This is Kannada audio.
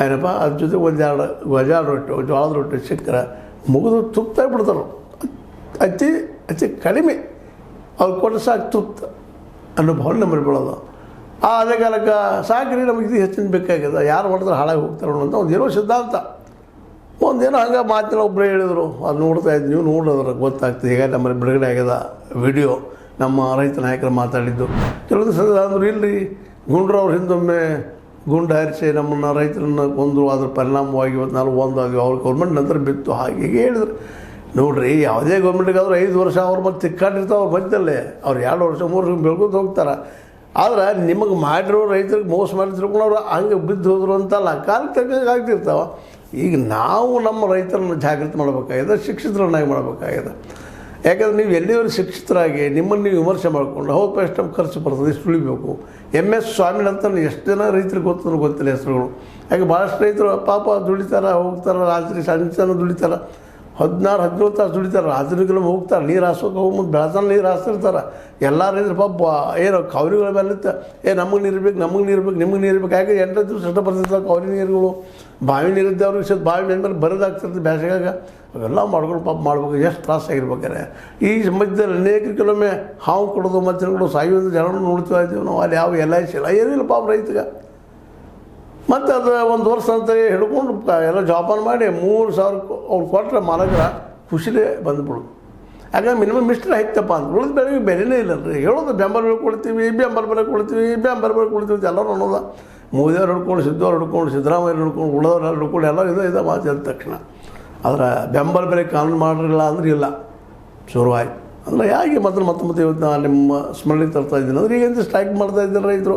ಏನಪ್ಪ ಅದ್ರ ಜೊತೆ ಒಂದೆರಡು ಗೋಜಾಳ ರೊಟ್ಟಿ ಜೋಳದ ರೊಟ್ಟಿ ಸಿಕ್ಕರೆ ಮುಗಿದು ತೃಪ್ತಾಗಿ ಬಿಡ್ತಾರೆ. ಅತಿ ಅತಿ ಕಡಿಮೆ ಅವ್ರು ಕೊಟ್ಟು ಸಾಕು ತೃಪ್ತ ಅನ್ನೋ ಭಾವನೆ ನಮ್ಮಲ್ಲಿ ಬೀಳೋದು. ಅದೇ ಕಾಲಕ್ಕೆ ಸಾಕ್ರಿ ನಮಗೆ ಇದು ಹೆಚ್ಚಿನ ಬೇಕಾಗಿದೆ, ಯಾರು ಮಾಡಿದ್ರೆ ಹಾಳಾಗಿ ಹೋಗ್ತಾರೆ ಅಂತ ಒಂದೇನೋ ಸಿದ್ಧಾಂತ, ಒಂದೇನೋ ಹಂಗೆ ಮಾತಿನ ಒಬ್ಬರೇ ಹೇಳಿದರು. ಅದು ನೋಡ್ತಾಯಿದ್ದು, ನೀವು ನೋಡಿದ್ರೆ ಗೊತ್ತಾಗ್ತದೆ. ಈಗ ನಮ್ಮಲ್ಲಿ ಬಿಡುಗಡೆ ಆಗ್ಯದ ವಿಡಿಯೋ, ನಮ್ಮ ರೈತ ನಾಯಕರು ಮಾತಾಡಿದ್ದು. ಕೆಲವೊಂದು ಸಲ ಅಂದರು, ಇಲ್ಲರಿ ಗುಂಡ್ರವ್ರು ಹಿಂದೊಮ್ಮೆ ಗುಂಡು ಹಾರಿಸಿ ನಮ್ಮನ್ನು ರೈತರನ್ನು ಕೊಂದರು, ಅದ್ರ ಪರಿಣಾಮವಾಗಿ ಇವತ್ತು ನಾವು ಒಂದಾಗಿ ಅವ್ರ ಗೌರ್ಮೆಂಟ್ ನಂತರ ಬಿತ್ತು ಹಾಗೆ ಹೀಗೆ ಹೇಳಿದ್ರು. ನೋಡಿರಿ, ಯಾವುದೇ ಗೌರ್ಮೆಂಟಿಗಾದ್ರೂ 5 ವರ್ಷ ಅವ್ರ ಮತ್ತೆ ತಿಕ್ಕಾಡಿರ್ತಾವೆ ಅವ್ರ ಮಧ್ಯದಲ್ಲೇ. ಅವ್ರು 2 ವರ್ಷ 3 ವರ್ಷ ಬೆಳ್ಕೊಂಡು ಹೋಗ್ತಾರೆ. ಆದ್ರೆ ನಿಮಗೆ ಮಾಡಿರೋ ರೈತರಿಗೆ ಮೋಸ ಮಾಡಿ ತಿಳ್ಕೊಂಡವ್ರು ಹಂಗೆ ಬಿದ್ದು ಹೋದ್ರು ಅಂತಲ್ಲ, ಕಾಲಕ್ಕೆ ತಗ್ಗಂಗೆ ಆಗ್ತಿರ್ತಾವೆ. ಈಗ ನಾವು ನಮ್ಮ ರೈತರನ್ನು ಜಾಗೃತಿ ಮಾಡಬೇಕಾಗಿದೆ, ಶಿಕ್ಷಿತರನ್ನಾಗಿ ಮಾಡಬೇಕಾಗಿದೆ. ಯಾಕಂದ್ರೆ ನೀವು ಎಲ್ಲಿವರೆಗೆ ಶಿಕ್ಷಿತರಾಗಿ ನಿಮ್ಮನ್ನು ನೀವು ವಿಮರ್ಶೆ ಮಾಡಿಕೊಂಡು ಹೌದು ಎಷ್ಟು ನಮ್ಮ ಖರ್ಚು ಬರ್ತದೆ, ಇಷ್ಟು ಉಳಿಬೇಕು. MS ಸ್ವಾಮಿನ ಅಂತ ಎಷ್ಟು ಜನ ರೈತರಿಗೆ ಗೊತ್ತಿಲ್ಲ ಹೆಸರುಗಳು. ಯಾಕೆ ಭಾಳಷ್ಟು ರೈತರು ಪಾಪ ದುಡಿತಾರೆ, ಹೋಗ್ತಾರೆ, ರಾತ್ರಿ ಸಂಜೆ ದುಡಿತಾರೆ, 16-17 ತಾಸು ದುಡಿತಾರೆ, ರಾತ್ರಿಗಳು ಹೋಗ್ತಾರೆ, ನೀರು ಹಾಸೋಕೆ ಹೋಗ್ಬಂದು ಬೆಳತನ ನೀರು ಹಾಸ್ತಿರ್ತಾರೆ. ಎಲ್ಲ ರೈತರು ಪಾಪ ಏನು ಕವರಿಗಳ ಮೇಲೆ ನಮಗೆ ನೀರು ಬೇಕು, ನಮಗೆ ನೀರು ಬೇಕು, ನಿಮಗೆ ನೀರು ಬೇಕು. ಯಾಕೆ 8 ದಿವಸ ಅಷ್ಟ ಬರ್ತಿರ್ತಾರೆ ಕವರಿ ನೀರುಗಳು. ಬಾವಿ ನೀರಿದ್ದೆ ಅವ್ರಿಗೆ ಸ್ವಲ್ಪ ಬಾವಿ ಮೇಲೆ ಬರೋದಾಗ್ತಿರ್ತದೆ ಬೇಸಿಗೆಗ. ಅವೆಲ್ಲ ಮಾಡ್ಕೊಂಡು ಪಾಪ ಮಾಡ್ಬೇಕು, ಎಷ್ಟು ತ್ರಾಸಾಗಿರ್ಬೇಕಾರೆ. ಈ ಮಧ್ಯದಲ್ಲಿ ಅನೇಕ ಕೆಲವೊಮ್ಮೆ ಹಾವು ಕೊಡೋದು ಮಧ್ಯಾಹ್ನಗಳು ಸಾಯುವಂಥ ಜನರು ನೋಡ್ತಾ ಇದ್ದೀವಿ ನಾವು. ಅಲ್ಲಿ ಯಾವ LIC ಇಲ್ಲ, ಏನಿಲ್ಲ ಪಾಪ ರೈತಗೆ. ಮತ್ತು ಅದು 1 ವರ್ಷ ಅಂತ ಹಿಡ್ಕೊಂಡು ಎಲ್ಲ ಜೋಪಾನ ಮಾಡಿ 3,000 ಅವ್ರು ಕೊಟ್ಟರೆ ಮಾಲಕರ ಖುಷಿಲೇ ಬಂದುಬಿಡೋದು. ಯಾಕಂದ್ರೆ ಮಿನಿಮಮ್ ಇಷ್ಟೇ ಐತಪ್ಪ ಅಂತ ಉಳಿದ ಬೆಳೆಗೆ ಬೆಲೆನೇ ಇಲ್ಲ ರೀ. ಹೇಳೋದು ಬೆಂಬಲ ಬೆಲೆ ಕೊಡ್ತೀವಿ, ಬೆಂಬಲ ಬೆಲೆ ಕೊಡ್ತೀವಿ, ಬೆಂಬಲ ಬೆಲೆ ಕೊಡ್ತೀವಿ ಅಂತ ಎಲ್ಲರೂ ಅನ್ನೋದು. ಮೋದಿಯವ್ರು ಹಿಡ್ಕೊಂಡು, ಸಿದ್ದವ್ರು ಹಿಡ್ಕೊಂಡು, ಸಿದ್ದರಾಮಯ್ಯ ಹಿಡ್ಕೊಂಡು, ಉಳಿದವ್ರು ಹಿಡ್ಕೊಂಡು ಎಲ್ಲ ಇದೆ ಮಾತು ಅಂದ ತಕ್ಷಣ. ಆದರೆ ಬೆಂಬಲ ಬೆಲೆ ಕಾನೂನು ಮಾಡಿರಲಿಲ್ಲ ಅಂದ್ರೆ ಇಲ್ಲ, ಶುರುವಾಯ್ತು. ಅಂದರೆ ಹೇಗೆ ಮತ್ತೆ ಇವತ್ತು ನಾನು ನಿಮ್ಮ ಸ್ಮರಣೆ ತರ್ತಾ ಇದ್ದೀನಿ ಅಂದರೆ ಈಗ ಸ್ಟ್ರೈಕ್ ಮಾಡ್ತಾ ಇದ್ದಾರೆ ರೈತರು.